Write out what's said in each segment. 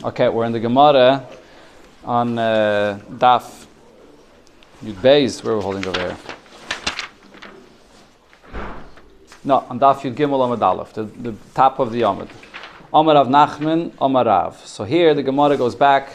Okay, we're in the Gemara on Daf Yud Beis. Where are we holding over here? No, on Daf Yud Gimel Amud Aleph, the top of the Amud. Amar Rav Nachman, Amar Rav. So here the Gemara goes back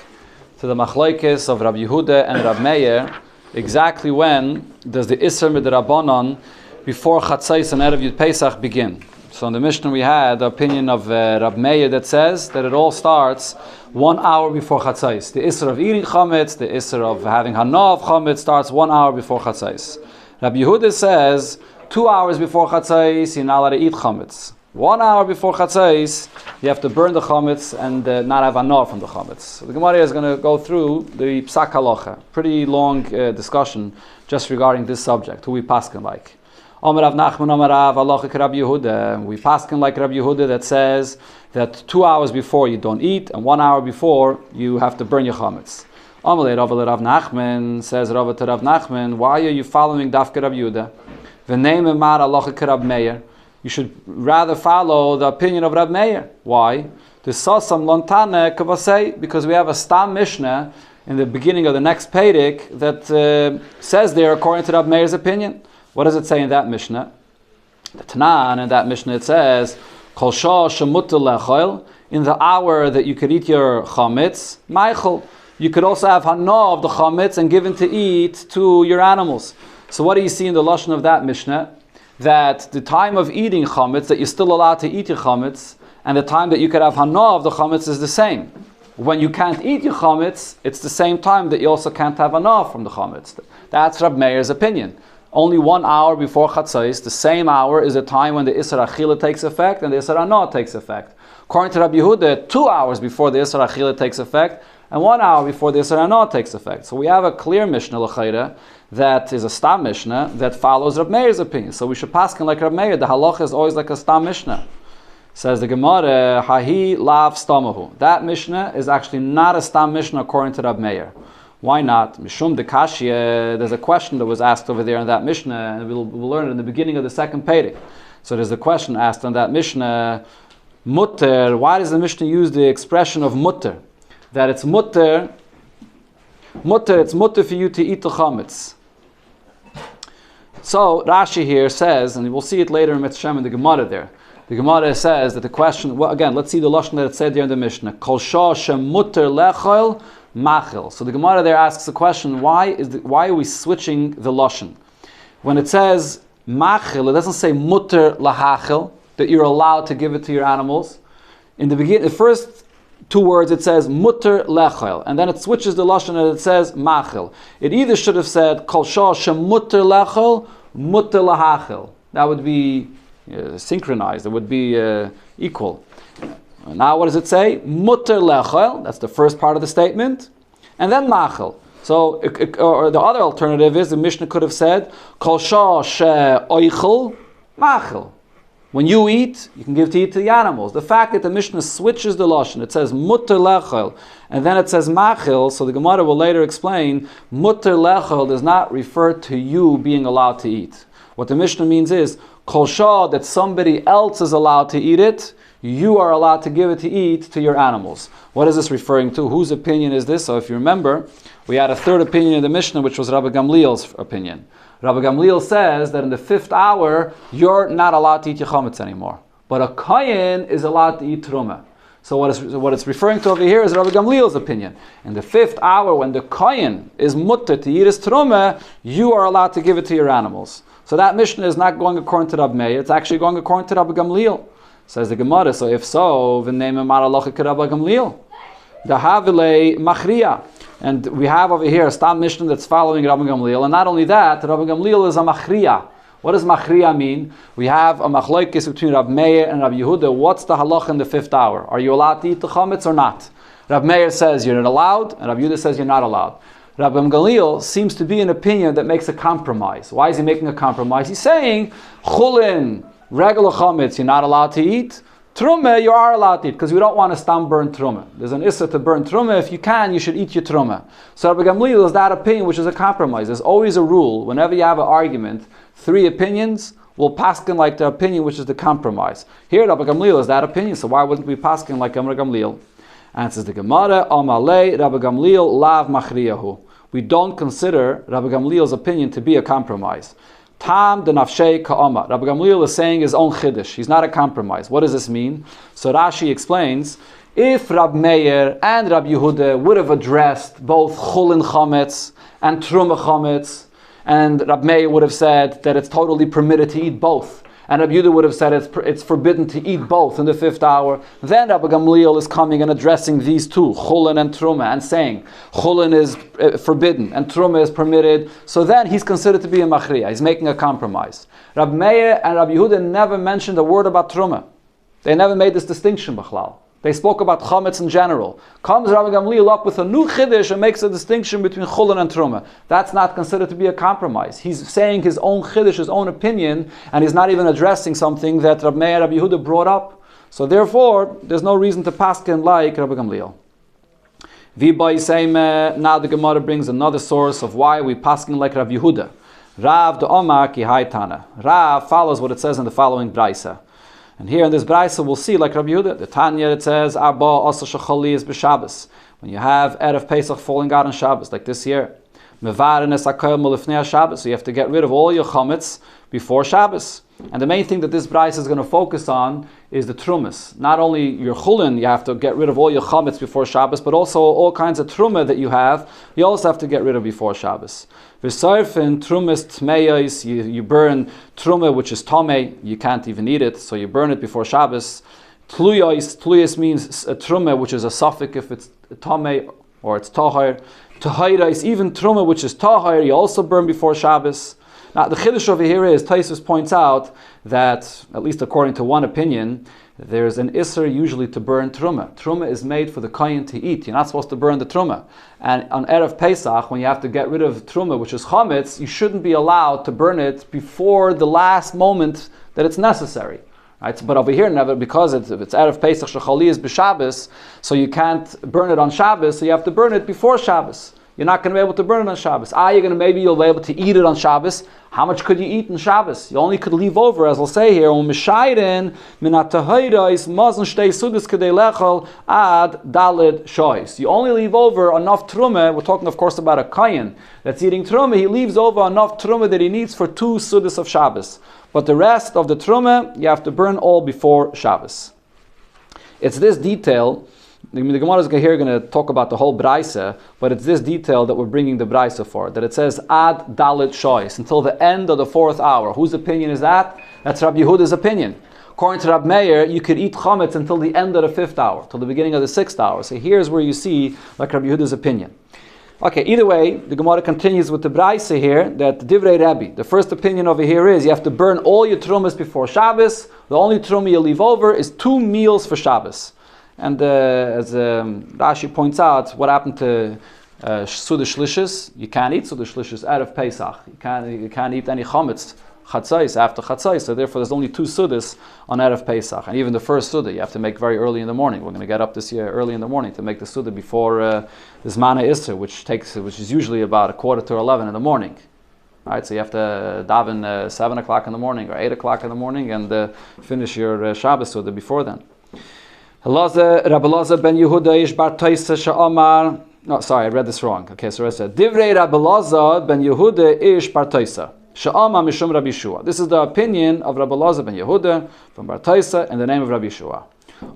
to the Machlokes of Rabbi Yehuda and Rab Meir. Exactly when does the Isser Midrabanan before Chatzais and Erev Yud Pesach begin? So in the Mishnah we had the opinion of Rab Meir that says that it all starts 1 hour before Chatzais. The Isser of eating Chametz, the Isser of having Hana of Chametz starts 1 hour before Chatzais. Rabbi Yehuda says 2 hours before Chatzais you're not allowed to eat Chametz. 1 hour before Chatzais you have to burn the Chametz and not have Hana from the Chametz. So the Gemara is going to go through the Psak Halacha. Pretty long discussion just regarding this subject, who we paskin like. Amar Rav Nachman, Amar Rav, Halacha Rabbi Yehuda. We paskin like Rabbi Yehuda that says that 2 hours before you don't eat and 1 hour before you have to burn your chametz. Amar Rav Nachman says Rav to Rav Nachman, why are you following Dafka Rabbi Yehuda? V'neim emar Halacha Rabbi Meir. You should rather follow the opinion of Rabbi Meir. Why? The Sasam Lontane Kavasei, because we have a Stam Mishnah in the beginning of the next Pedic that says there according to Rabbi Meir's opinion. What does it say in that Mishnah? The Tanan in that Mishnah it says, Kol shah shemuter lechol, in the hour that you could eat your chametz, meichel. You could also have hana of the chametz and given to eat to your animals. So what do you see in the lashon of that Mishnah? That the time of eating chametz, that you're still allowed to eat your chametz, and the time that you could have hana of the chametz is the same. When you can't eat your chametz, it's the same time that you also can't have hana from the chametz. That's Rab Meir's opinion. Only 1 hour before Chatzais, the same hour is a time when the Isser Achila takes effect and the Isser Hana takes effect. According to Rabbi Yehuda, 2 hours before the Isser Achila takes effect and 1 hour before the Isser Hana takes effect. So we have a clear Mishnah L'chaira that is a Stam Mishnah that follows Rabbi Meir's opinion. So we should paskin like Rabbi Meir. The halacha is always like a Stam Mishnah. Says the Gemara, Hahi Lav Stamahu. That Mishnah is actually not a Stam Mishnah according to Rabbi Meir. Why not? Mishum de Kashya, there's a question that was asked over there in that Mishnah, and we'll learn it in the beginning of the second Pedic. So there's a question asked on that Mishnah, Mutter, why does the Mishnah use the expression of Mutter? That it's Mutter, it's Mutter for you to eat the Chametz. So Rashi here says, and we'll see it later in Mitzvah in the Gemara there. The Gemara says that the question, well again, let's see the lashon that it said there in the Mishnah. Kol shah shem mutter lechol machil. So the Gemara there asks the question, why are we switching the lashon? When it says machil, it doesn't say mutter lahachil, that you're allowed to give it to your animals. In the beginning, the first two words it says mutter lechol, and then it switches the lashon and it says machil. It either should have said kol shah shem mutter lechol, mutter lahachil. That would be synchronized, it would be equal. Now what does it say? Mutter lechel, that's the first part of the statement, and then machel. So, or the other alternative is the Mishnah could have said kol shah she oichel machel. When you eat, you can give to eat to the animals. The fact that the Mishnah switches the lashon, it says mutter lechel, and then it says machel, so the Gemara will later explain, mutter lechel does not refer to you being allowed to eat. What the Mishnah means is kol shah, that somebody else is allowed to eat it, you are allowed to give it to eat to your animals. What is this referring to? Whose opinion is this? So if you remember, we had a third opinion in the Mishnah, which was Rabbi Gamliel's opinion. Rabbi Gamliel says that in the 5th hour, you're not allowed to eat your chametz anymore. But a kohen is allowed to eat truma. So what it's referring to over here is Rabbi Gamliel's opinion. In the 5th hour, when the kohen is mutter to eat his truma, you are allowed to give it to your animals. So that Mishnah is not going according to Rabbi Meir, it's actually going according to Rabbi Gamliel. Says the Gemara, so if so, v'neim emar halacha k'Rabbi Gamliel. Dahavile machriya. And we have over here a Stam Mishnah that's following Rabbi Gamliel. And not only that, Rabbi Gamliel is a machriya. What does machriya mean? We have a machlokes between Rabbi Meir and Rabbi Yehuda. What's the halacha in the 5th hour? Are you allowed to eat the chametz or not? Rabbi Meir says you're not allowed, and Rabbi Yehuda says you're not allowed. Rabbi Gamliel seems to be an opinion that makes a compromise. Why is he making a compromise? He's saying, chulin, regular chametz, you're not allowed to eat. Truma, you are allowed to eat, because we don't want to stam burn truma. There's an issa to burn truma. If you can, you should eat your truma. So Rabbi Gamliel is that opinion, which is a compromise. There's always a rule. Whenever you have an argument, 3 opinions will paskin like the opinion which is the compromise. Here, Rabbi Gamliel is that opinion, so why wouldn't we paskin like Rabbi Gamliel? Answers the Gemara, Amalei Rabbi Gamliel lav machriyahu. We don't consider Rabbi Gamliel's opinion to be a compromise. Tam de nafshei ka'ama. Rabbi Gamliel is saying his own chiddush. He's not a compromise. What does this mean? So Rashi explains, if Rab Meir and Rab Yehuda would have addressed both chulin chametz and truma chametz, and Rab Meir would have said that it's totally permitted to eat both, and Rabbi Yehuda would have said it's forbidden to eat both in the 5th hour, then Rabbi Gamliel is coming and addressing these two, chulin and truma, and saying chulin is forbidden and truma is permitted. So then he's considered to be a machriya. He's making a compromise. Rabbi Meir and Rabbi Yehuda never mentioned a word about truma. They never made this distinction, b'chlal. They spoke about chametz in general. Comes Rabbi Gamliel up with a new chiddush and makes a distinction between chulin and truma. That's not considered to be a compromise. He's saying his own chiddush, his own opinion, and he's not even addressing something that Rabbi Meir and Rabbi Yehuda brought up. So therefore, there's no reason to paskin like Rabbi Gamliel. Now the Gemara brings another source of why we paskin like Rabbi Yehuda. Rav de Omar ki haytana. Rav follows what it says in the following brisa. And here in this brisa we'll see, like Rabbi Yehuda, the Tanya, it says, Arba asa shachali is b'Shabbos. When you have Erev Pesach falling out on Shabbos, like this year, Mevarin es akol molifnei Shabbos, so you have to get rid of all your chametz before Shabbos. And the main thing that this brisa is going to focus on is the trumas. Not only your chulin, you have to get rid of all your chametz before Shabbos, but also all kinds of truma that you also have to get rid of before Shabbos. V'sarfin trumas tmeyos, you burn truma which is tamei, you can't even eat it, so you burn it before Shabbos. Tluyos means a truma which is a suffix if it's tamei or it's tahir. Tahairais, even truma which is tahir, you also burn before Shabbos. Now the chiddush over here is, Taisus points out that, at least according to one opinion, there's an isser usually to burn truma. Truma is made for the kohen to eat. You're not supposed to burn the truma. And on Erev Pesach, when you have to get rid of truma, which is chametz, you shouldn't be allowed to burn it before the last moment that it's necessary. Right? But over here, never, because it's Erev Pesach shechali is b'Shabbos, so you can't burn it on Shabbos, so you have to burn it before Shabbos. You're not going to be able to burn it on Shabbos. You'll be able to eat it on Shabbos. How much could you eat in Shabbos? You only could leave over, as we'll say here, you only leave over enough truma. We're talking, of course, about a kohen that's eating truma. He leaves over enough truma that he needs for 2 sudas of Shabbos. But the rest of the truma, you have to burn all before Shabbos. It's this detail. The Gemara is here going to talk about the whole brisa, but it's this detail that we're bringing the brisa for. That it says ad dalit shois, until the end of the 4th hour. Whose opinion is that? That's Rabbi Yehuda's opinion. According to Rabbi Meir, you could eat chametz until the end of the 5th hour, till the beginning of the 6th hour. So here's where you see like Rabbi Yehuda's opinion. Okay, either way, the Gemara continues with the brisa here that Divrei Rabbi, the first opinion over here is you have to burn all your trumas before Shabbos. The only truma you leave over is 2 meals for Shabbos. And as Rashi points out, what happened to Suda Shlishis? You can't eat Suda Shlishis out of Pesach. You can't eat any chametz, chatzais, after chatzais. So therefore there's only 2 Sudas on Erev Pesach. And even the first Suda you have to make very early in the morning. We're going to get up this year early in the morning to make the Suda before the Zmana Isser, which is usually about 11:15 in the morning. Alright, so you have to daven 7 o'clock in the morning or 8 o'clock in the morning and finish your Shabbos Suda before then. Rabbi Elazar ben Yehuda ish bar Toisa she'amar. No, sorry, I read this wrong. Okay, so I said Divrei Rabbi Elazar ben Yehuda ish bar Toisa she'amar mishum Rabbi Yeshua. This is the opinion of Rabbi Elazar ben Yehuda from Bar Toisa in the name of Rabbi Yeshua.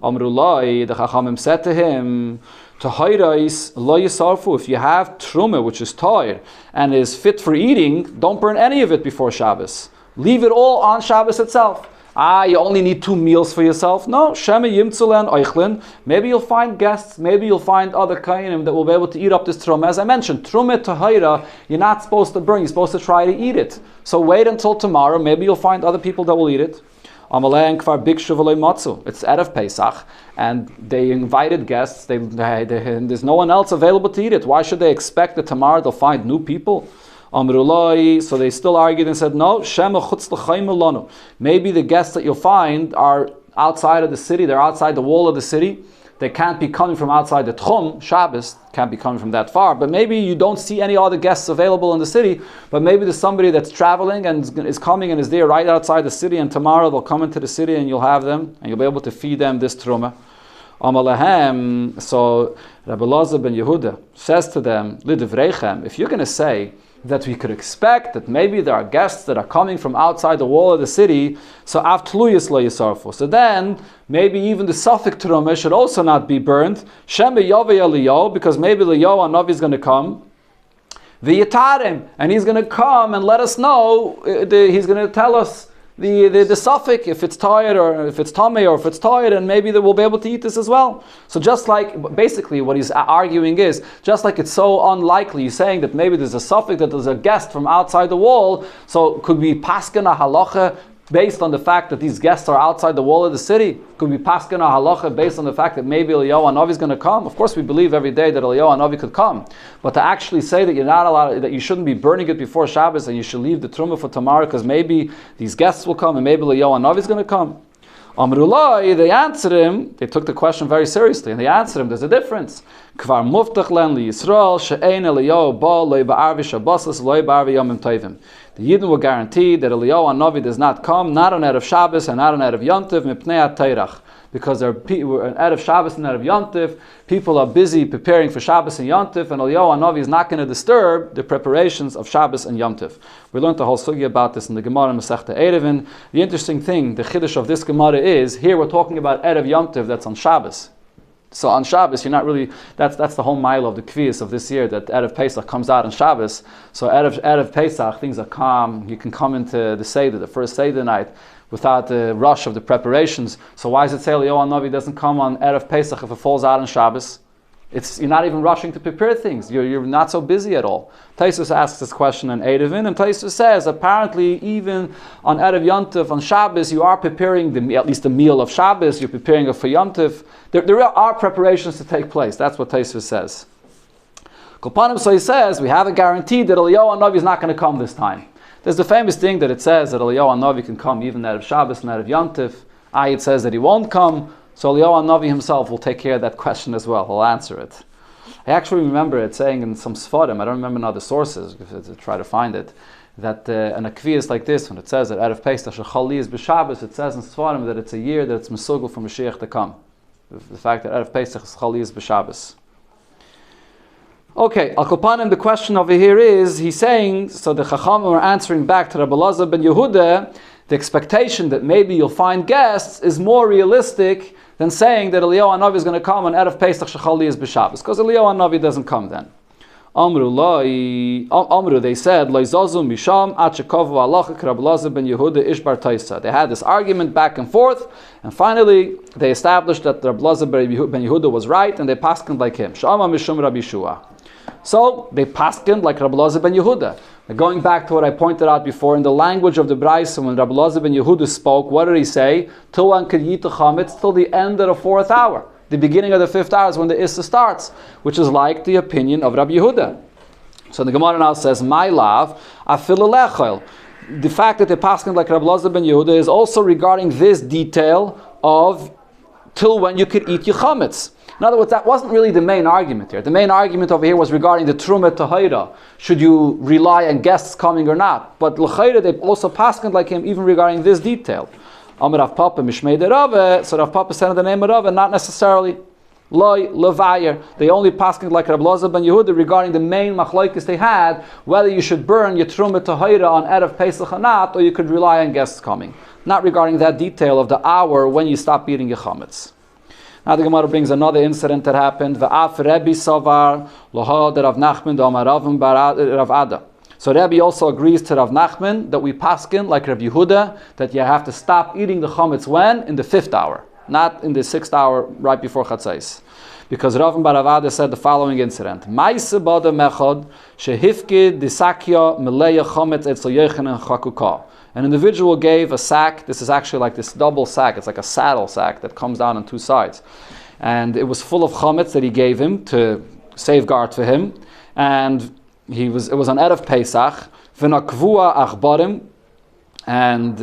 Amrulai, the Chachamim said to him, Tahairais lo yisarfu. If you have truma which is tahir and is fit for eating, don't burn any of it before Shabbos. Leave it all on Shabbos itself. You only need 2 meals for yourself. No, Shema Yimtzulen Oichlin. Maybe you'll find guests, maybe you'll find other Kainim that will be able to eat up this truma. As I mentioned, truma tahira, you're not supposed to burn, you're supposed to try to eat it. So wait until tomorrow, maybe you'll find other people that will eat it. It's Erev Pesach, and they invited guests, there's no one else available to eat it. Why should they expect that tomorrow they'll find new people? So they still argued and said, no, maybe the guests that you'll find are outside of the city, they're outside the wall of the city. They can't be coming from outside the Tchum, Shabbos, can't be coming from that far. But maybe you don't see any other guests available in the city, but maybe there's somebody that's traveling and is coming and is there right outside the city, and tomorrow they'll come into the city and you'll have them, and you'll be able to feed them this truma. Amalahem, so Rabbi Elazar ben Yehuda says to them, Lidivrechem, if you're going to say that we could expect that maybe there are guests that are coming from outside the wall of the city, so avtluyas lo yisarfu. So then, maybe even the suffix terumah should also not be burned. Shem yavei Eliyahu, because maybe Eliyahu Hanavi is going to come. V'yitarim, and he's going to come and let us know. He's going to tell us the suffix, if it's tired or if it's tamei or if it's tired, and maybe we'll be able to eat this as well. So just like, basically what he's arguing is, just like it's so unlikely, he's saying that maybe there's a suffix, that there's a guest from outside the wall, so could we paskin a halacha based on the fact that these guests are outside the wall of the city? Could we paskin a halacha based on the fact that maybe Eliyahu Hanavi is going to come? Of course we believe every day that Eliyahu Hanavi could come. But to actually say that you're not allowed, that you shouldn't be burning it before Shabbos and you should leave the truma for tomorrow because maybe these guests will come and maybe Eliyahu Hanavi is going to come. Amrullah, they answered him, they took the question very seriously, and they answered him, there's a difference. Kvar muftach len li Yisrael, she'ein Eliyahu ba loy ba'arvi shabbos loy ba'arvi yomim tovim. The Yidden were guaranteed that Eliyahu Hanavi does not come, not on Erev Shabbos and not on Erev Yontiv, mipnei ha'teirach. Because they're out of Shabbos and out of Yontif, people are busy preparing for Shabbos and Yontif, and Eliyahu Hanavi is not going to disturb the preparations of Shabbos and Yontif. We learned the whole sugya about this in the Gemara Masechta Erevin. The interesting thing, the chiddush of this Gemara is, here we're talking about Erev Yontif that's on Shabbos. So on Shabbos, you're not really, that's the whole mile of the Kviyas of this year, that Erev Pesach comes out on Shabbos. So Erev Pesach, things are calm, you can come into the Seder, the first Seder night, without the rush of the preparations. So why does it say Eliyahu Hanavi doesn't come on Erev Pesach if it falls out on Shabbos? You're not even rushing to prepare things. You're not so busy at all. Taisus asks this question in Erevin, and Taisus says apparently even on Erev Yontif, on Shabbos, you are preparing at least the meal of Shabbos. You're preparing it for Yontif. There are preparations to take place. That's what Taisus says. Kolpanim, so he says we have a guarantee that Eliyahu Hanavi is not going to come this time. There's the famous thing that it says that Eliyahu Hanavi can come even out of Shabbos and out of Yontif. It says that he won't come, so Eliyahu Hanavi himself will take care of that question as well. He'll answer it. I actually remember it saying in some Sfarim, I don't remember in other sources, to try to find it, that an akviyas like this, when it says that Erev Pesach Shechali is b'Shabbos, it says in Sfarim that it's a year that it's mesugel for Mashiach to come. The fact that Erev Pesach Shechali is b'Shabbos. Okay, Al Kopanim, the question over here is, he's saying, so the Chachamim are answering back to Rabbi Elazar ben Yehuda, the expectation that maybe you'll find guests is more realistic than saying that Eliyahu Hanavi is going to come on Erev Pesach Shechali is b'Shabbos, because Eliyahu Hanavi doesn't come then. Amru, they said, Lo zazu misham ad shekavu halacha Rabbi Elazar ben Yehuda ish bar Taisa. They had this argument back and forth, and finally they established that Rabbi Elazar ben Yehuda was right, and they paskened like him. Shama mishum Rabbi Shua. So they paskened like Rabbi Elazar ben Yehuda. Now, going back to what I pointed out before, in the language of the Braisa, when Rabbi Elazar ben Yehuda spoke, what did he say? Till one could eat the chametz till the end of the 4th hour. The beginning of the 5th hour is when the Issa starts, which is like the opinion of Rabbi Yehuda. So the Gemara now says, my love, afil. The fact that they paskened like Rabbi Elazar ben Yehuda is also regarding this detail of till when you could eat your chametz. In other words, that wasn't really the main argument here. The main argument over here was regarding the Truma Tahira. Should you rely on guests coming or not? But L'chayra, they also paskened like him even regarding this detail. Amar Rav Papa Mishmei de Rava, so Rav Papa said in the name of Rava, not necessarily. Loi Levayer. They only paskened like Rabbi Elazar ben Yehuda regarding the main machlokes they had, whether you should burn your Truma Tahira on Erev Pesach or not, or you could rely on guests coming. Not regarding that detail of the hour when you stop eating your chametz. Now the Gemara brings another incident that happened. V'af Rebbe Savar Lohad Rav Nachman D'Amar Rav Ada. So Rebbe also agrees to Rav Nachman that we paskin like Rav Yehuda that you have to stop eating the chametz when? In the 5th hour, not in the 6th hour right before Chatzais. Because Rav Bar Ada said the following incident: Ma'ase bada mechad shehifkid disakya meleya chametz etzel Yochanan chakukah. An individual gave a sack. This is actually like this double sack. It's like a saddle sack that comes down on 2 sides. And it was full of chametz that he gave him to safeguard for him. And it was on Erev Pesach. V'nakvua achbarim. And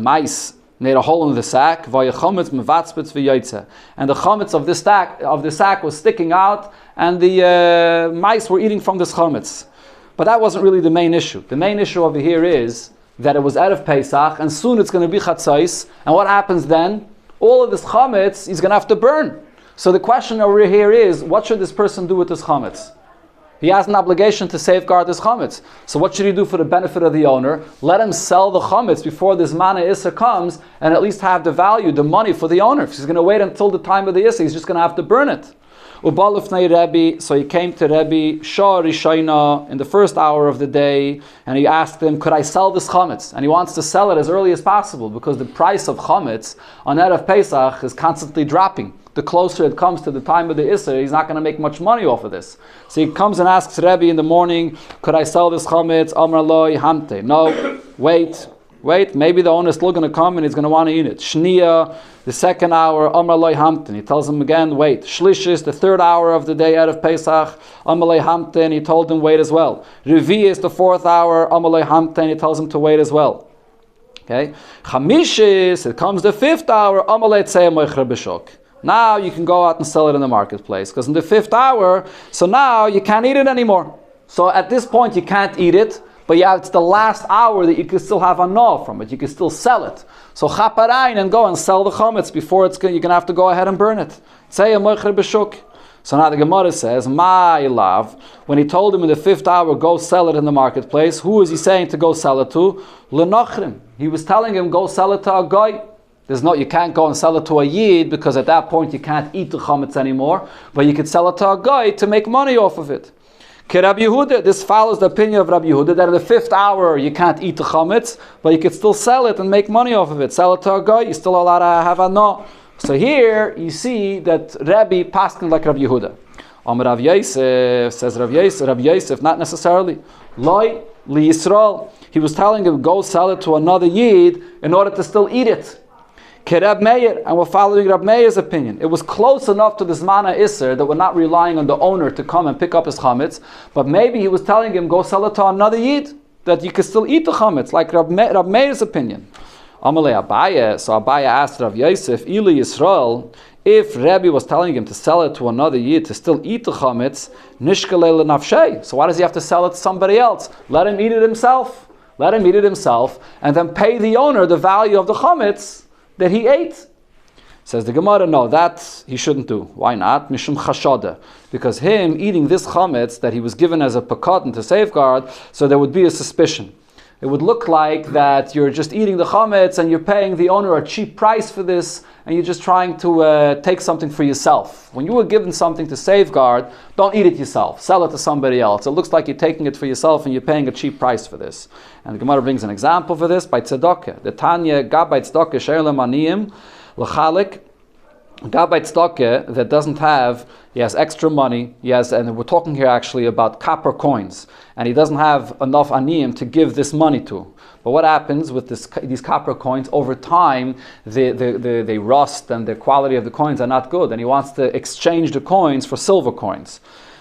mice made a hole in the sack. V'yachametz mevatzpetz v'yotze. And the chametz of the sack was sticking out. And the mice were eating from this chametz. But that wasn't really the main issue. The main issue over here is that it was Erev Pesach, and soon it's going to be Chatzais, and what happens then? All of this chametz he's going to have to burn. So the question over here is, what should this person do with this chametz? He has an obligation to safeguard this chametz. So what should he do for the benefit of the owner? Let him sell the chametz before this mana issa comes, and at least have the value, the money for the owner. If he's going to wait until the time of the issa, he's just going to have to burn it. So he came to Rebbe Shah Rishayna in the first hour of the day, and he asked him, could I sell this chametz? And he wants to sell it as early as possible, because the price of chametz on Erev Pesach is constantly dropping. The closer it comes to the time of the Isser, he's not going to make much money off of this. So he comes and asks Rebbe in the morning, could I sell this chametz? Amar lo hamte. No, wait, maybe the owner is still going to come and he's going to want to eat it. Shnia, the second hour, Amar lo hamte. He tells him again, wait. Shlishis, the third hour of the day out of Pesach, Amar lo hamte. He told him, wait as well. Revi is the fourth hour, Amar lo hamte. He tells him to wait as well. Okay. Chamishis, it comes the fifth hour, Amar lo tzeh moicher b'shok. Now you can go out and sell it in the marketplace, because in the fifth hour, so now you can't eat it anymore. So at this point you can't eat it, but it's the last hour that you can still have a no from it. You can still sell it. So chaparain and go and sell the chametz before you're going to have to go ahead and burn it. Say a moicher b'shuk. So now the Gemara says, my love, when he told him in the fifth hour, go sell it in the marketplace, who is he saying to go sell it to? L'nochrim. He was telling him, go sell it to a guy. You can't go and sell it to a yid, because at that point you can't eat the chametz anymore, but you could sell it to a guy to make money off of it. Rabbi Yehuda, this follows the opinion of Rabbi Yehuda that in the fifth hour you can't eat the chametz, but you could still sell it and make money off of it. Sell it to a guy, you're still allowed to have a no. So here you see that Rabbi paskin like Rabbi Yehuda. Rav Yosef, says Rav Yosef, not necessarily. Loi li Yisrael. He was telling him, go sell it to another yid in order to still eat it. Rab Meir, and we're following Rab Meir's opinion. It was close enough to this mana isser that we're not relying on the owner to come and pick up his chametz, but maybe he was telling him, go sell it to another yid, that you can still eat the chametz, like Rab Meir's opinion. Amalei Abaye, so Abaye asked Rav Yosef, Ili Yisrael, if Rebbe was telling him to sell it to another yid to still eat the chametz, nishkalei lenafshei, so why does he have to sell it to somebody else? Let him eat it himself. Let him eat it himself, and then pay the owner the value of the chametz that he ate. Says the Gemara, no, that he shouldn't do. Why not? Mishum chashada. Because him eating this chametz that he was given as a pakadon to safeguard, so there would be a suspicion. It would look like that you're just eating the chametz and you're paying the owner a cheap price for this, and you're just trying to take something for yourself. When you were given something to safeguard, don't eat it yourself. Sell it to somebody else. It looks like you're taking it for yourself and you're paying a cheap price for this. And the Gemara brings an example for this by tzedakah. The Tanya, gabay tzedakah she'elem aniyim l'chalik. Gabay tzedakah that doesn't have, he has extra money, and we're talking here actually about copper coins, and he doesn't have enough aniyim to give this money to. But what happens with these copper coins? Over time, they rust and the quality of the coins are not good, and he wants to exchange the coins for silver coins.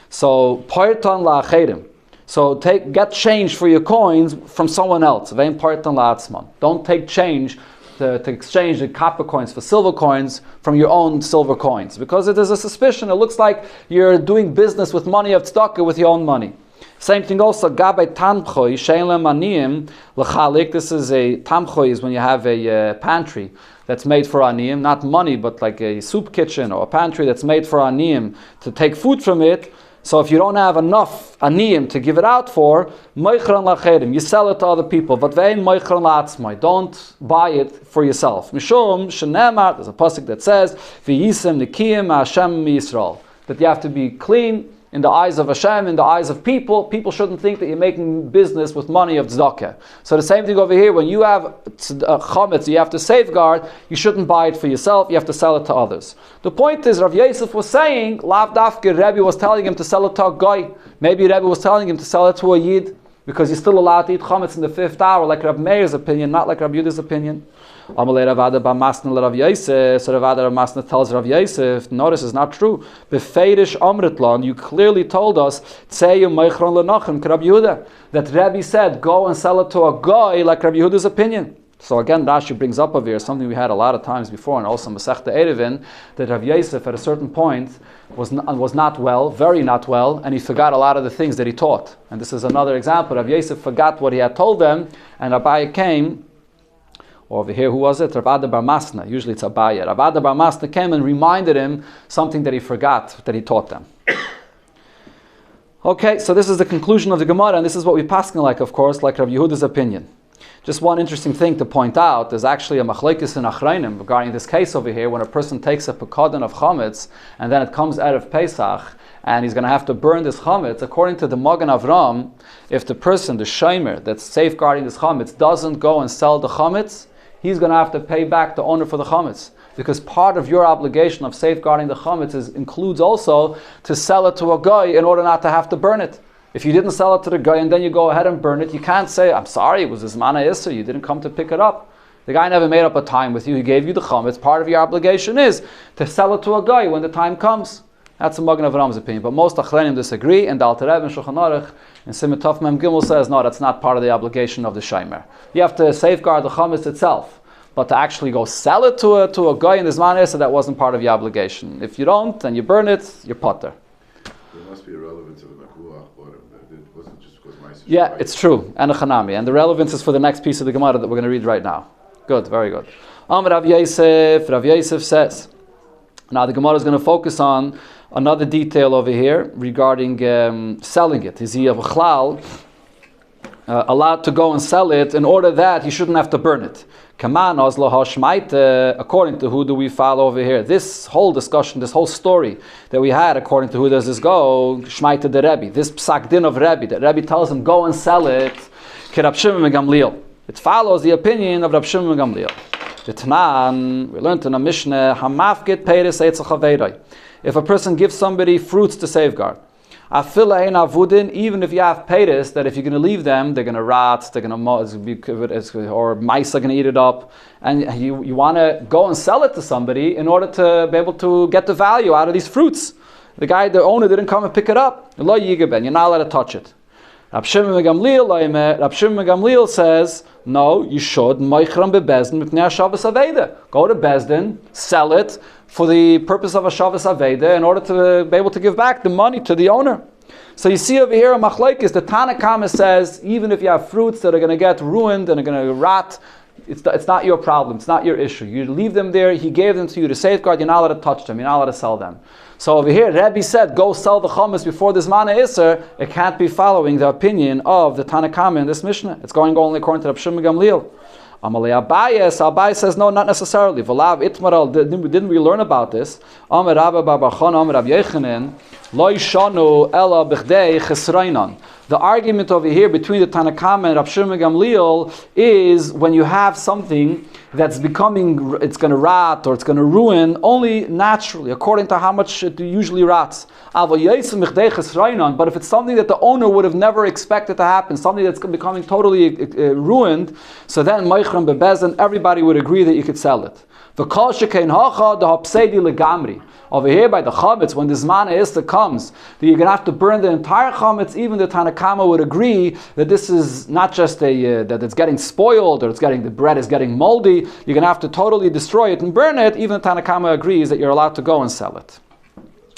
So, partan la'acherim. So get change for your coins from someone else. Vein partan la'atzman. Don't take change to exchange the copper coins for silver coins from your own silver coins, because it is a suspicion. It looks like you're doing business with money of tzedakah with your own money. Same thing also, gabay tamchoy she'elem aniyim l'chalik. This is a tamchoy, is when you have a pantry that's made for aniyim, not money, but like a soup kitchen or a pantry that's made for aniyim to take food from it. So if you don't have enough aniyim to give it out for, moichran lacherim, you sell it to other people. But vein moichran la'atzmai, don't buy it for yourself. Mishum shenemar, there's a pasuk that says, v'yisem nikiyim Hashem Yisrael, that you have to be clean in the eyes of Hashem, in the eyes of people. People shouldn't think that you're making business with money of tzedakah. So the same thing over here, when you have chametz you have to safeguard, you shouldn't buy it for yourself, you have to sell it to others. The point is, Rav Yosef was saying, Lav Dafke, Rebbe was telling him to sell it to a guy. Maybe Rebbe was telling him to sell it to a yid, because you're still allowed to eat chametz in the fifth hour, like Rav Meir's opinion, not like Rav Yehuda's opinion. Amalei Ravada b'masna l'Rav Yosef. So Ravada Masna tells Rav Yosef, notice it's not true. Befeidish amritlan, you clearly told us tzeyu meichron lenachem Rav Yehuda, that Rabbi said go and sell it to a guy, like Rav Yehuda's opinion. So again, Rashi brings up over here something we had a lot of times before, and also Masechta Erevin, that Rav Yosef at a certain point was not well, very not well, and he forgot a lot of the things that he taught. And this is another example. Rav Yosef forgot what he had told them, and Abaye came Over here, who was it? Rav Ada bar Masna. Usually it's Abaye. Rav Ada bar Masna came and reminded him something that he forgot, that he taught them. Okay, so this is the conclusion of the Gemara, and this is what we paskin like, of course, like Rav Yehuda's opinion. Just one interesting thing to point out, there's actually a machlekes in Achrayim regarding this case over here, when a person takes a pekadon of chametz, and then it comes out of Pesach, and he's going to have to burn this chametz. According to the Magen Avram, if the person, the shomer, that's safeguarding this chametz, doesn't go and sell the chametz, he's going to have to pay back the owner for the chametz. Because part of your obligation of safeguarding the chametz includes also to sell it to a guy in order not to have to burn it. If you didn't sell it to the guy and then you go ahead and burn it, you can't say, I'm sorry, it was his mana isser, you didn't come to pick it up. The guy never made up a time with you, he gave you the chametz. Part of your obligation is to sell it to a guy when the time comes. That's the Magen Avram's opinion. But most Achronim disagree, and the Alter Rebbe and Shulchan Aruch and Siman Tov Mem Gimel says, no, that's not part of the obligation of the shomer. You have to safeguard the chametz itself. But to actually go sell it to a guy in the Zman Esa, that wasn't part of your obligation. If you don't, and you burn it, you're potter. There must be a relevance of the Makuach, but it wasn't just because my sister. Yeah, it's true. And a Chanami. And the relevance is for the next piece of the Gemara that we're going to read right now. Good, very good. Rav Yosef says. Now the Gemara is going to focus on another detail over here regarding selling it. Is he of a chlal allowed to go and sell it in order that he shouldn't have to burn it? According to who do we follow over here? This whole discussion, this whole story that we had, according to who does this go? Shmaita the Rebbe. This psak din of Rebbe, that Rebbe tells him, go and sell it. It follows the opinion of Rab Shimon Gamliel. The Tanan, we learned in a Mishnah, Hamafgit Peiris Eitzach Haveiroi. If a person gives somebody fruits to safeguard, even if you have peiris, that if you're going to leave them, they're going to rot, they're going to or mice are going to eat it up, and you want to go and sell it to somebody in order to be able to get the value out of these fruits. The owner didn't come and pick it up. You're not allowed to touch it. Rab Shimon Gamliel says, no, you should. Go to Bezdin, sell it for the purpose of a Shavas Aveda in order to be able to give back the money to the owner. So you see over here, a machlokes, the Tana Kama says, even if you have fruits that are going to get ruined and are going to rot, it's not your problem, it's not your issue. You leave them there, he gave them to you to safeguard, you're not allowed to touch them, you're not allowed to sell them. So over here, Rebbe said, go sell the chametz before this mana iser. It can't be following the opinion of the Tana Kama in this Mishnah. It's going only according to Rab Shimon Gamliel. Amalei Abaye says, no, not necessarily. V'lav itmaral, didn't we learn about this? Amar Rabba bar Bar Chana, Amar Rab Yechanan, lo yishanu ela b'chdei chesrainan. The argument over here between the Tana Kama and Rab Shimon Gamliel is when you have something that's becoming, it's going to rot or it's going to ruin only naturally, according to how much it usually rots. But if it's something that the owner would have never expected to happen, something that's becoming totally ruined, so then everybody would agree that you could sell it. Over here by the chametz, when the Zman Esta comes, that you're going to have to burn the entire chametz, even the Tana Kama would agree that this is not just that it's getting spoiled or the bread is getting moldy. You're going to have to totally destroy it and burn it. Even the Tana Kama agrees that you're allowed to go and sell it.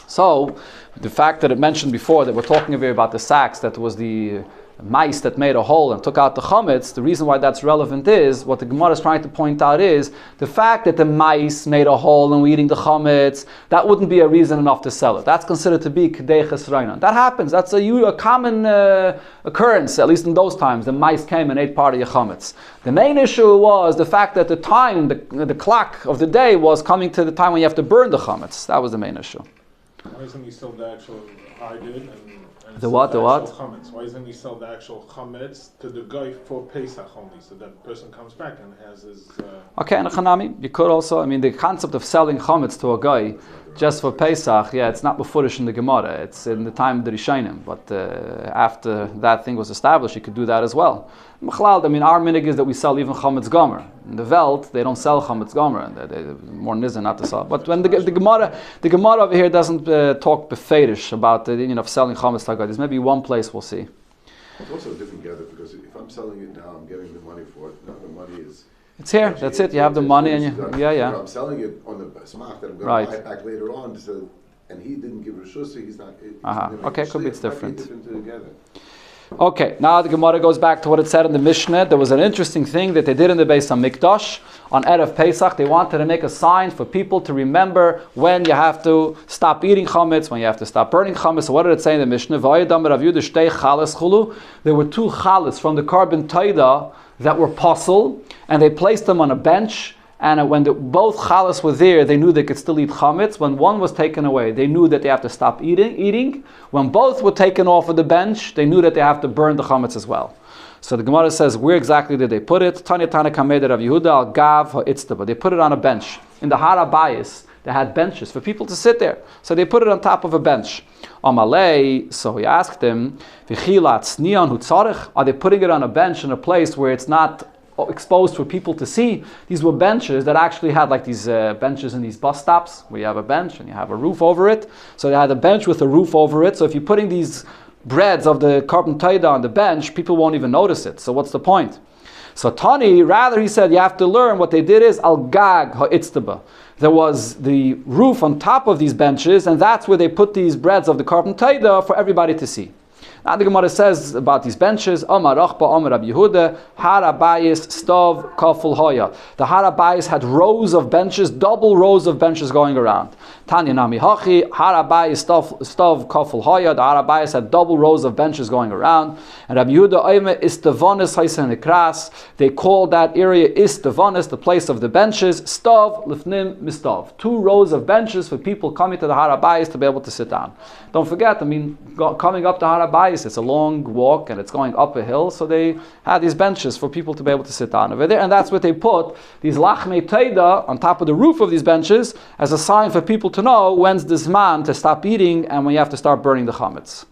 So, the fact that it mentioned before that we're talking over here about the sacks, that was the mice that made a hole and took out the chametz, the reason why that's relevant is, what the Gemara is trying to point out is, the fact that the mice made a hole and were eating the chametz, that wouldn't be a reason enough to sell it. That's considered to be kedei chesrainan. That happens. That's a common occurrence, at least in those times. The mice came and ate part of your chametz. The main issue was the fact that the time, the clock of the day was coming to the time when you have to burn the chametz. That was the main issue. Why isn't he still the actual hardin and the what? Chametz? Why doesn't he sell the actual chametz to the guy for Pesach only, so that person comes back and has his... Okay, and Chanami, you could also, the concept of selling chametz to a guy just for Pesach, it's not befurish in the Gemara, it's in the time of the Rishonim, but after that thing was established, you could do that as well. Our minig is that we sell even chametz gomer. In the Welt, they don't sell chametz gomer, and they more nizzer not to sell. But when the Gemara over here doesn't talk beferish about the union of selling chametz to a guy. There's maybe one place we'll see. It's also a different gather, because if I'm selling it now, I'm getting the money for it. Now the money is... It's here. That's it. You have the money, and I'm selling it on the smach that I'm going to buy it back later on. So, and he didn't give reshus, so he's not. Okay, could be it's different. Okay, now the Gemara goes back to what it said in the Mishnah. There was an interesting thing that they did in the Beis HaMikdash on Erev Pesach. They wanted to make a sign for people to remember when you have to stop eating chametz, when you have to stop burning chametz. So what did it say in the Mishnah? There were 2 chalas from the carbon taida that were pasul, and they placed them on a bench. And when both chalas were there, they knew they could still eat chametz. When one was taken away, they knew that they have to stop eating. When both were taken off of the bench, they knew that they have to burn the chametz as well. So the Gemara says, where exactly did they put it? Tanya Tana Kamed Rav Yehuda al Gav ha'Itztaba. They put it on a bench. In the Har HaBayis, they had benches for people to sit there. So they put it on top of a bench. Amalei, so he asked him, are they putting it on a bench in a place where it's not exposed for people to see? These were benches that actually had like these benches in these bus stops where you have a bench and you have a roof over it. So they had a bench with a roof over it. So if you're putting these breads of the carbon taida on the bench, people won't even notice it. So what's the point? So Tani, rather he said, you have to learn what they did is al gag ha'Itztaba. There was the roof on top of these benches, and that's where they put these breads of the carbon taida for everybody to see. Now the Gemara says about these benches, Amar Rachba, Amar Rabbi Yehuda, Har HaBayis, Stov, Kaful Hoya. The Har HaBayis had rows of benches, double rows of benches going around. Tanya Nami Hachi, Har HaBayis, Stov, Kaful Hoya. The Har HaBayis had double rows of benches going around. And Rabbi Yehuda, Oime, Istavanis, Haisen Ikras. They called that area Istavanis, the place of the benches. Stov, Lifnim, Mistov. 2 rows of benches for people coming to the Har HaBayis to be able to sit down. Don't forget, coming up to Har HaBayis, it's a long walk and it's going up a hill, so they had these benches for people to be able to sit down over there, and that's what they put these lachmei teida on top of the roof of these benches as a sign for people to know when's the zman to stop eating and when you have to start burning the chametz.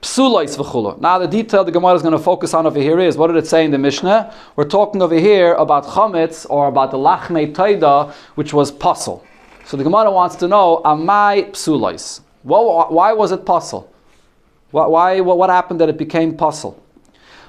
Psulais v'chula. Now the detail the Gemara is going to focus on over here is, what did it say in the Mishnah? We're talking over here about chametz, or about the lachmei teida, which was pasul. So the Gemara wants to know, amai psulais. Why was it pasul? What happened that it became pasul?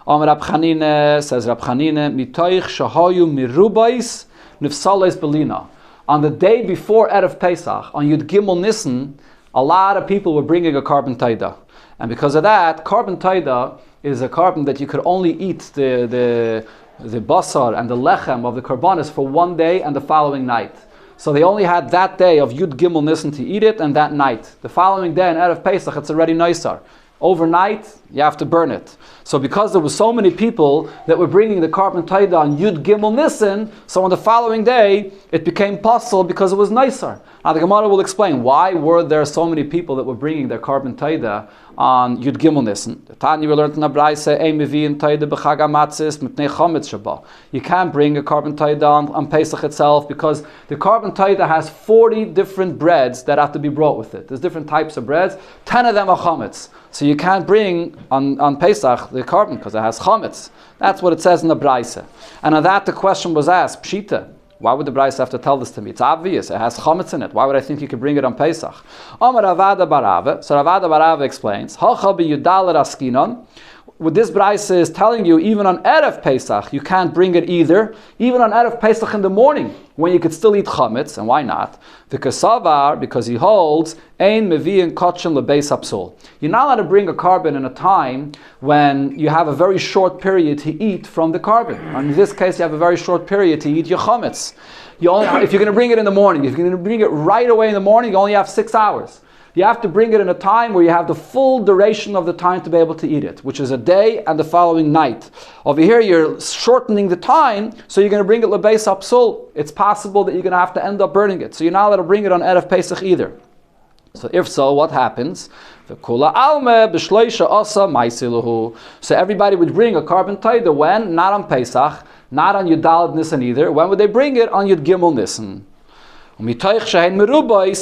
Rab Chanine, says Rab Chanine, mitoich shahayu mirubais nifsales belina. On the day before Erev Pesach, on Yud Gimel Nissen, a lot of people were bringing a carbon taida. And because of that, carbon taida is a carbon that you could only eat the basar and the lechem of the karbanis for one day and the following night. So they only had that day of Yud Gimel Nissen to eat it, and that night. The following day in Erev Pesach, it's already Naisar. Overnight, you have to burn it. So because there were so many people that were bringing the carbon taida on Yud Gimel Nissen, so on the following day, it became possible because it was Naisar. Now the Gemara will explain why were there so many people that were bringing their carbon taida on Yud Gimel Nissen. The Tanya we learned in the Braise, you can't bring a carbon taida on Pesach itself, because the carbon taida has 40 different breads that have to be brought with it. There's different types of breads. 10 of them are chametz. So you can't bring on Pesach the carbon because it has chametz. That's what it says in the Braise. And on that the question was asked, Pshita, why would the Braise have to tell this to me? It's obvious, it has chametz in it. Why would I think you could bring it on Pesach? Amar Ravada Barava. So Ravada Barava explains, Hacha b'yudal raskinon. What this Braise is telling you, even on Erev Pesach, you can't bring it either. Even on Erev Pesach in the morning, when you could still eat chametz, and why not? Because he holds, ein mevi'in kotchen lebeis hapsul. You're not allowed to bring a carbon in a time when you have a very short period to eat from the carbon. And in this case, you have a very short period to eat your chametz. If you're going to bring it in the morning, if you're going to bring it right away in the morning, you only have 6 hours. You have to bring it in a time where you have the full duration of the time to be able to eat it, which is a day and the following night. Over here, you're shortening the time, so you're going to bring it lebeis hapsul. It's possible that you're going to have to end up burning it. So you're not allowed to bring it on Erev Pesach either. So if so, what happens? So everybody would bring a carbon taida when? Not on Pesach, not on Yud Daled Nissen either. When would they bring it? On Yud Gimel Nissen. So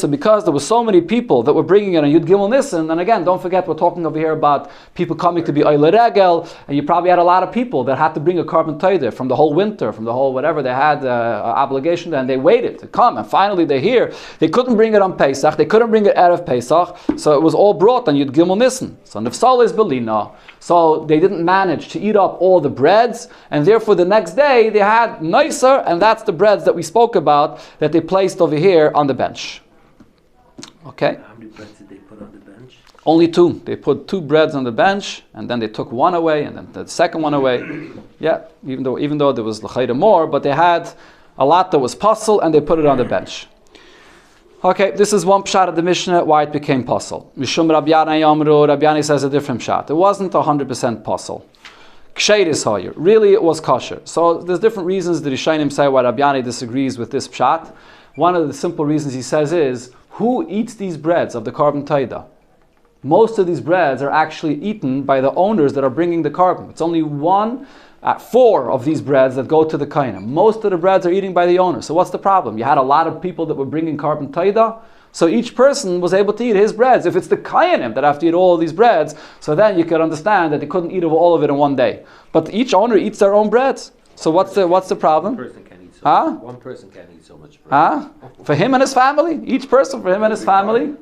because there were so many people that were bringing it on Yud Gimel Nissen, and again, don't forget, we're talking over here about people coming to be Oile Regel, and you probably had a lot of people that had to bring a carbon taida from the whole winter, from the whole whatever, they had obligation, and they waited to come, and finally they're here. They couldn't bring it on Pesach, they couldn't bring it Erev Pesach, so it was all brought on Yud Gimel Nissen. So Nefsal is Belina. So they didn't manage to eat up all the breads, and therefore the next day they had nicer, and that's the breads that we spoke about that they placed over here on the bench. Okay? How many breads did they put on the bench? Only 2. They put 2 breads on the bench, and then they took 1 away, and then the second one away. Yeah, even though there was l'chayda more, but they had a lot that was puzzle, and they put it on the bench. Okay, this is one pshat of the Mishnah, why it became puzzle. Mishum Rabbi Yana Yamru, Rabbi Yana says a different pshat. It wasn't 100% puzzle. Ksheidis hoyer. Really, it was kosher. So there's different reasons the Rishonim say why Rabbi Yana disagrees with this pshat. One of the simple reasons he says is, who eats these breads of the carbon taida? Most of these breads are actually eaten by the owners that are bringing the carbon. It's only 4 of these breads that go to the kainim. Most of the breads are eaten by the owner. So what's the problem? You had a lot of people that were bringing carbon taida, so each person was able to eat his breads. If it's the kainim that have to eat all of these breads, so then you could understand that they couldn't eat all of it in one day. But each owner eats their own breads. So what's the problem? One person can't eat so much. One person can't eat so much bread. For him and his family? Each person for him and his family?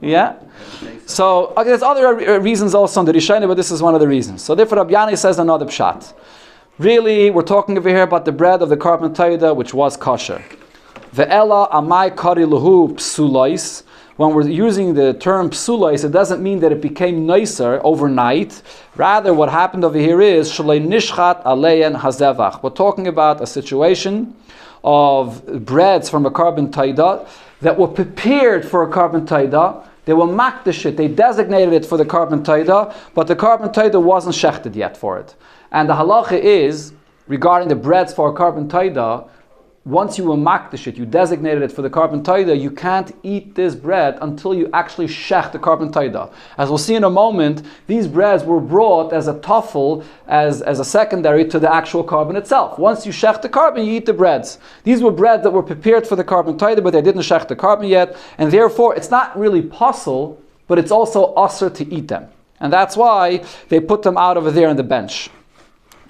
Yeah. So there's other reasons also on the Rishonim, but this is one of the reasons. So therefore Rabbi Yana says another pshat. Really, we're talking over here about the bread of the carbon taida, which was kosher. Ve'ela amai kari luhu psulais. When we're using the term psulais, it doesn't mean that it became nicer overnight. Rather, what happened over here is shalei nishchat aleyan hazevach. We're talking about a situation of breads from a carbon taida that were prepared for a carbon taida. They were makdashit, they designated it for the carbon taida, but the carbon taida wasn't shechted yet for it. And the halacha is, regarding the breads for a carbon taida, once you were makdashit, you designated it for the carbon taida, you can't eat this bread until you actually shech the carbon taida. As we'll see in a moment, these breads were brought as a tafel, as a secondary to the actual carbon itself. Once you shech the carbon, you eat the breads. These were breads that were prepared for the carbon taida, but they didn't shech the carbon yet, and therefore it's not really possible, but it's also asr to eat them. And that's why they put them out over there on the bench.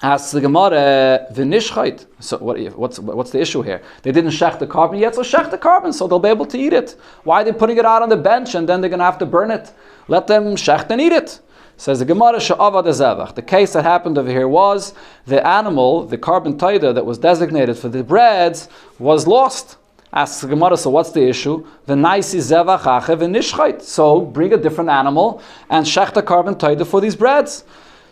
Asks the Gemara, v'nishchait. So what's the issue here? They didn't shech the carbon yet, so shech the carbon, so they'll be able to eat it. Why are they putting it out on the bench and then they're going to have to burn it? Let them shech and eat it. Says the Gemara, she'avad zevach. The case that happened over here was the animal, the carbon taida that was designated for the breads, was lost. Asks the Gemara, so what's the issue? V'naisi zevach ache v'nishchait. So bring a different animal and shech the carbon taida for these breads.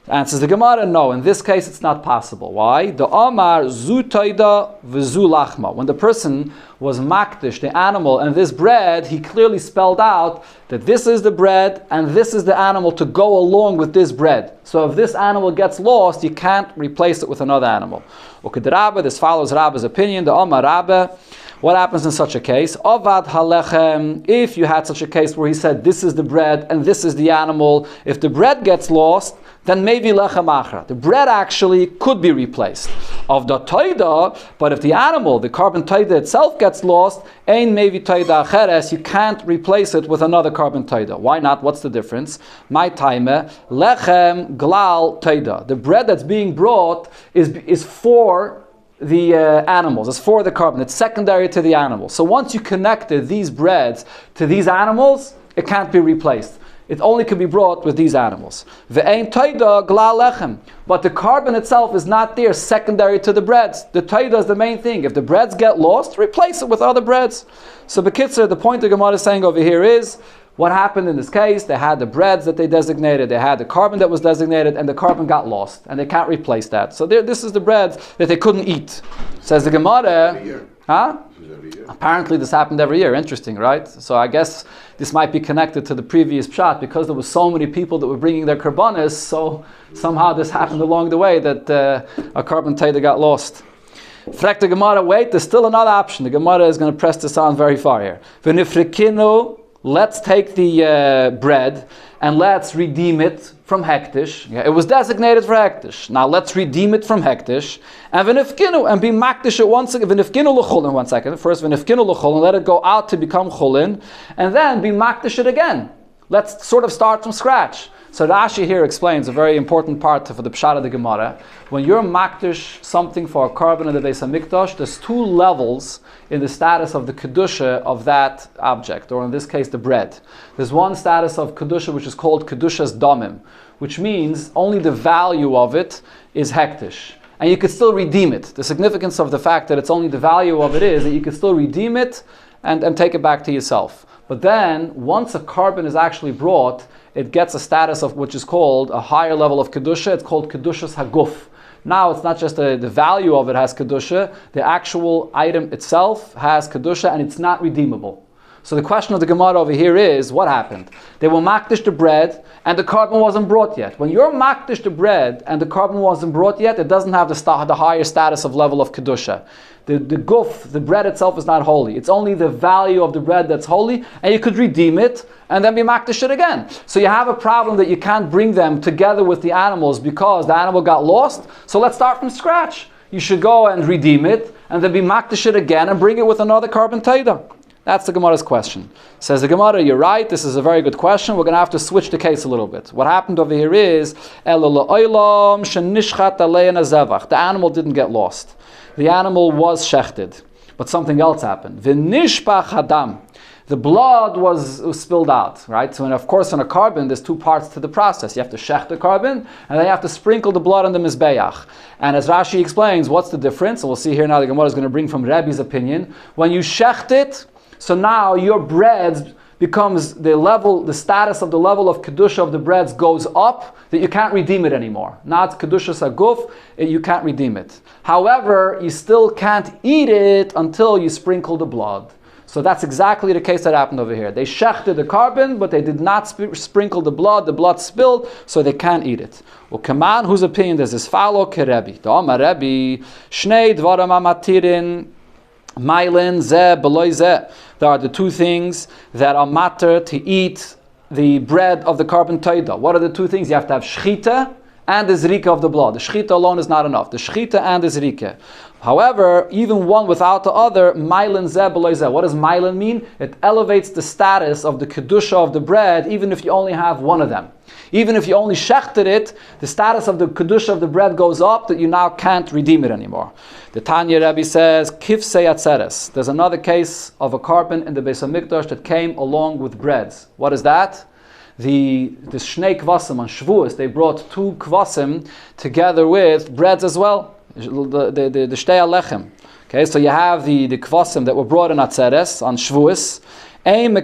Answers the Gemara, no. In this case, it's not possible. Why? The Amar zu taida v'zu lachma. When the person was makdish, the animal, and this bread, he clearly spelled out that this is the bread and this is the animal to go along with this bread. So if this animal gets lost, you can't replace it with another animal. Rabba, this follows Rabba's opinion. The Amar Rabba. What happens in such a case? Avad halechem. If you had such a case where he said this is the bread and this is the animal, if the bread gets lost, then maybe lechem achra. The bread actually could be replaced. Of the taida, but if the animal, the carbon taida itself gets lost, ein maybe taida acheres, you can't replace it with another carbon taida. Why not? What's the difference? My time, lechem glal taida. The bread that's being brought is for the animals. It's for the carbon. It's secondary to the animal. So once you connected these breads to these animals, it can't be replaced. It only can be brought with these animals. Ve'ein taida glal lechem. But the carbon itself is not there, secondary to the breads. The taida is the main thing. If the breads get lost, replace it with other breads. So Bekitzer, the point the Gemara is saying over here is, what happened in this case? They had the breads that they designated, they had the carbon that was designated, and the carbon got lost, and they can't replace that. So this is the bread that they couldn't eat. Says the Gemara, apparently this happened every year. Interesting, right? So I guess this might be connected to the previous pshat, because there were so many people that were bringing their karbanis, so somehow this happened along the way that a carbon taida got lost. Frek the Gemara, wait, there's still another option. The Gemara is going to press this on very far here. V'nifrikinu. Let's take the bread and let's redeem it from hektish. Yeah, it was designated for hektish. Now let's redeem it from hektish and v'nifkinu and be makdish it once again. V'nifkinu l'chulin, 1 second. First v'nifkinu l'chulin, let it go out to become chulin, and then be makdish it again. Let's sort of start from scratch. So Rashi here explains a very important part for the Pshat of the Gemara. When you're makdish something for a carbon in the Beis HaMikdash, there's 2 levels in the status of the kedusha of that object, or in this case the bread. There's one status of kedusha which is called kedushas damim, which means only the value of it is hektish. And you could still redeem it. The significance of the fact that it's only the value of it is that you could still redeem it and take it back to yourself. But then, once a carbon is actually brought, it gets a status of which is called a higher level of kedusha. It's called kedushas haguf. Now it's not just the value of it has kedusha, the actual item itself has kedusha, and it's not redeemable. So the question of the Gemara over here is, what happened? They were makdish the bread, and the carbon wasn't brought yet. When you're makdish the bread, and the carbon wasn't brought yet, it doesn't have the higher status of level of kedusha. The guf, the bread itself is not holy. It's only the value of the bread that's holy, and you could redeem it, and then be makdish it again. So you have a problem that you can't bring them together with the animals because the animal got lost. So let's start from scratch. You should go and redeem it, and then be makdish it again, and bring it with another carbon taida. That's the Gemara's question. Says the Gemara, you're right, this is a very good question. We're going to have to switch the case a little bit. What happened over here is, the animal didn't get lost. The animal was shechted. But something else happened. The blood was spilled out, right? So, of course, in a carbon, there's two parts to the process. You have to shecht the carbon, and then you have to sprinkle the blood on the mizbeach. And as Rashi explains, what's the difference? And we'll see here now the Gemara is going to bring from Rebbe's opinion. When you shecht it, so now your bread becomes the status of the level of kedusha of the breads goes up, that you can't redeem it anymore. Now it's kedusha saguf, you can't redeem it. However, you still can't eat it until you sprinkle the blood. So that's exactly the case that happened over here. They shechted the carbon, but they did not sprinkle the blood spilled, so they can't eat it. Well, Kaman, whose opinion does this follow? Kerebi. The Omar Rebbe, Shnei dvaram amatirin, Mailin, Zeh, Beloy Zeh. There are the two things that are matter to eat the bread of the carbon taida. What are the two things? You have to have shchita and the zrika of the blood. The shchita alone is not enough. The shchita and the zrika. However, even one without the other, Mailin Zeh, Beloy Zeh. What does Mailin mean? It elevates the status of the kedusha of the bread, even if you only have one of them. Even if you only shechted it, the status of the kedusha of the bread goes up that you now can't redeem it anymore. The Tanya Rebbe says, Kifsei Atzeres. There's another case of a carbon in the Beis HaMikdash that came along with breads. What is that? The Shnei Kvasim on Shavuos, they brought two Kvasim together with breads as well. The Shtei Alechem. Okay, so you have the Kvasim that were brought in Atzeres on Shavuos. Only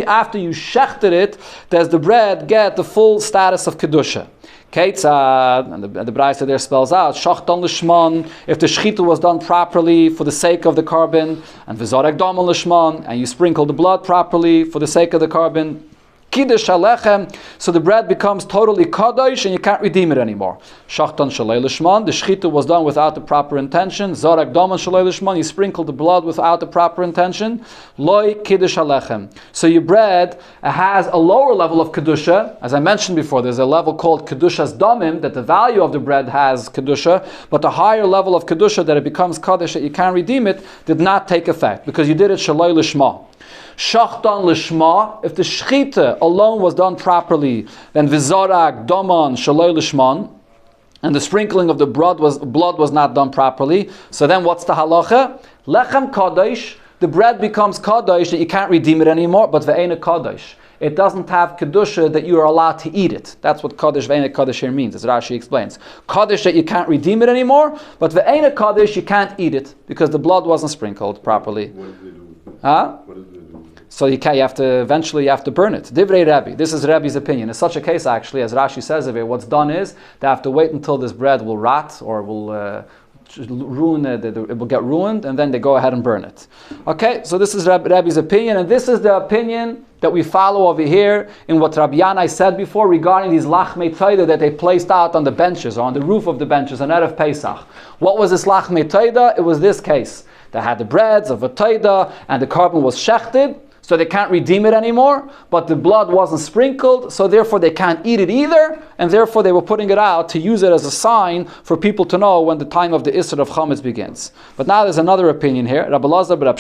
after you shechted it does the bread get the full status of kedusha. Keitzad, and the Braisa there spells out, shachton l'shman, if the shechita was done properly for the sake of the carbon, and v'zorek domon l'shman, and you sprinkle the blood properly for the sake of the carbon, Kiddush Alechem, so the bread becomes totally kadosh and you can't redeem it anymore. Shachtan Shalei Lishman, the shechita was done without the proper intention. Zorak Daman Shalei Lishman, you sprinkled the blood without the proper intention. Loi Kiddush Alechem. So your bread has a lower level of kedusha. As I mentioned before, there's a level called Kedushas Damim, that the value of the bread has kedusha, but the higher level of kedusha that it becomes kadosh, that you can't redeem it, did not take effect because you did it Shalei Lishma. Shachtan lishma, if the shechita alone was done properly, then vizorak doman shaloi lishman, and the sprinkling of the blood was not done properly. So then what's the halacha? Lechem kadosh, the bread becomes kadosh that you can't redeem it anymore, but ve'ena kadosh. It doesn't have kedusha that you are allowed to eat it. That's what kadosh ve'ena kadosh here means, as Rashi explains. Kadosh that you can't redeem it anymore, but ve'ena kadosh you can't eat it because the blood wasn't sprinkled properly. What did they do? Huh? What did they do? So you have to burn it. Divrei Rebbe. This is Rebbe's opinion. In such a case, actually, as Rashi says of it, what's done is they have to wait until this bread will rot or will ruin it will get ruined, and then they go ahead and burn it. Okay, so this is Rebbe's opinion, and this is the opinion that we follow over here in what Rabbi Yanai said before regarding these lachmei taida that they placed out on the benches or on the roof of the benches on Erev Pesach. What was this lachmei taida? It was this case. They had the breads of a taida, and the carbon was shechted, so they can't redeem it anymore, but the blood wasn't sprinkled, so therefore they can't eat it either, and therefore they were putting it out to use it as a sign for people to know when the time of the Isser of Chametz begins. But now there's another opinion here. Rabbi Lazar b'Rab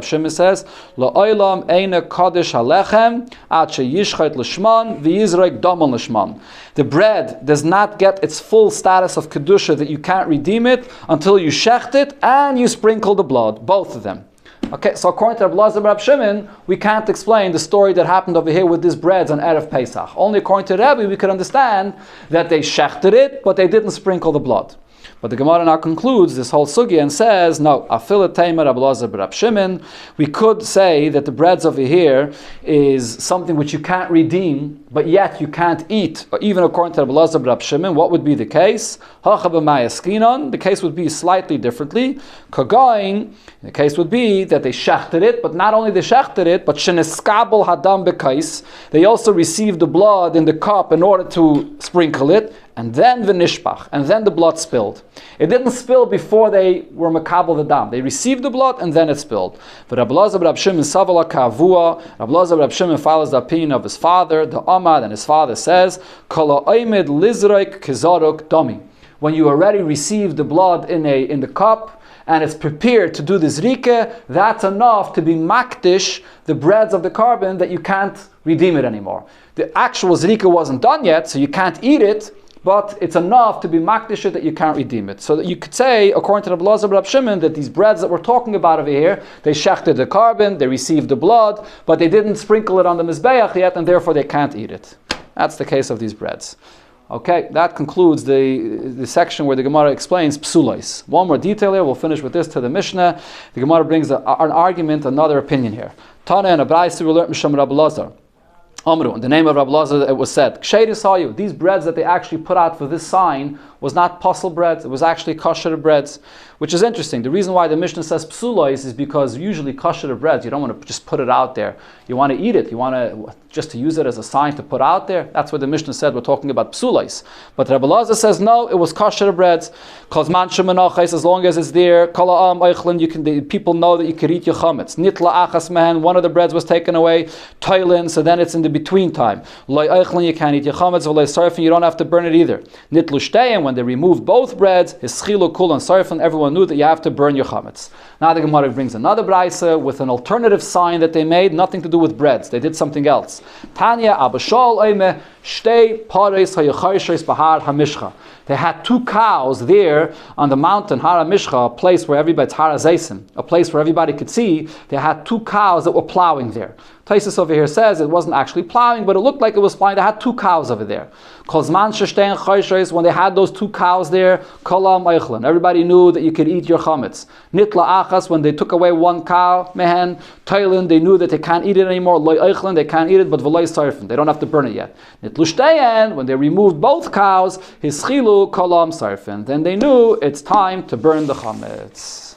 Shimon says, La'olam eina kadosh halechem ad sheyishchait l'shman v'yizrek damon l'shman. The bread does not get its full status of kedusha that you can't redeem it until you shecht it and you sprinkle the blood, both of them. Okay, so according to Rabbi Lazar Rab Shimon, we can't explain the story that happened over here with these breads on Erev Pesach. Only according to Rebbe, we could understand that they shechted it, but they didn't sprinkle the blood. But the Gemara now concludes this whole sugya and says, no, afilat teimer Rab Elazar b'Rab Shimon. We could say that the breads over here is something which you can't redeem, but yet you can't eat, or even according to Rab Elazar b'Rab Shimon. What would be the case? The case would be slightly differently. Kagain, the case would be that they shechted it, but not only they shechted it, but sheneskabel hadam bekais. They also received the blood in the cup in order to sprinkle it, and then the nishpach, and then the blood spilled. It didn't spill before they were makabel the dam. They received the blood and then it spilled. But Rab Elazar b'Rab Shimon savala kavua. Rab Elazar b'Rab Shimon follows the opinion of his father, the Amad, and his father says, Kala oimid lizraik kizaruk dami. When you already received the blood in the cup and it's prepared to do the zrike, that's enough to be makdish the breads of the carbon that you can't redeem it anymore. The actual zrike wasn't done yet, so you can't eat it, but it's enough to be makdish it that you can't redeem it. So that you could say, according to Rab Elazar b'Rab Shimon, that these breads that we're talking about over here, they shechted the carbon, they received the blood, but they didn't sprinkle it on the mizbeach yet, and therefore they can't eat it. That's the case of these breads. Okay, that concludes the section where the Gemara explains psulais. One more detail here, we'll finish with this to the Mishnah. The Gemara brings an argument, another opinion here. Tana and Abraisa we learned Misham Rab Elazar. Amru, in the name of Rab Elazar, it was said, these breads that they actually put out for this sign was not pasul breads, it was actually kosher breads, which is interesting. The reason why the Mishnah says psulais is because usually kosher breads, you don't want to just put it out there. You want to eat it. You want to just to use it as a sign to put out there. That's what the Mishnah said. We're talking about psulais. But Rab Elazar says no, it was kosher breads. As long as it's there, the people know that you can eat your chametz. Nitla achas mehen, one of the breads was taken away. Toilin, so then it's in the between time. Loy eichlin, you can't eat your chametz. Loy sarfin, you don't have to burn it either. Nitlu shtein, when they removed both breads, his chilu kul and sarfin, everyone knew that you have to burn your chametz. Now the Gemara brings another braisa with an alternative sign that they made, nothing to do with breads. They did something else. Tanya abashal oime shtei pares hayachayshis bahar hamishcha. They had two cows there on the mountain Har HaMishcha, a place where everybody's Har HaZeisim, a place where everybody could see. They had two cows that were plowing there. Taisus over here says it wasn't actually plowing, but it looked like it was plowing. They had two cows over there. When they had those two cows there, kolam eichlin, everybody knew that you could eat your chametz. Nitla achas, when they took away one cow, mehen, toilin, they knew that they can't eat it anymore. Loy eichlin, they can't eat it, but v'loy sarfin, they don't have to burn it yet. Nitlu shteyen, when they removed both cows, his chilu kolam sarfin, then they knew it's time to burn the chametz.